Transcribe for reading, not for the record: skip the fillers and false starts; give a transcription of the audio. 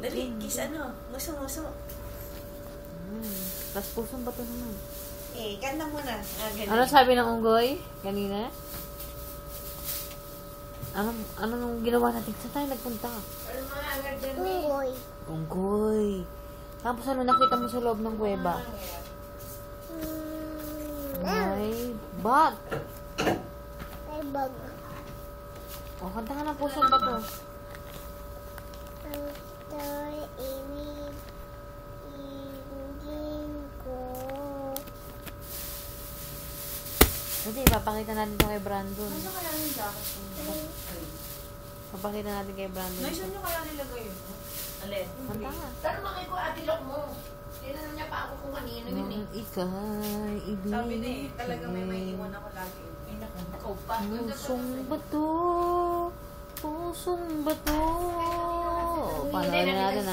Dali, kiss ano? Nguso-nguso. Tapos pusong bato naman. Ganda mo na. Ano sabi ng unggoy kanina? Anong ginawa natin? Saan tayo nagpunta? Unggoy. Unggoy. Tapos ano nakita mo sa loob ng kuweba? May bag. May bag. O, kanta ka ng pusong bato. Ang ibigin ko. Kasi ipapakita natin ito kay Brandon. Ano kaya yung jacket mo? Papakita natin kay Brandon. Nay, saan nyo kaya nilagay yun? Alin? Kanta ka. Tanong ko ate lock mo. Tinanong niya pa ako kung kanino yun eh. Ika'y ibig. Sabi na eh, talagang may iwan ako lagi. Ay naku, ikaw pa. Pusong bato. Pusong bato. Paano natin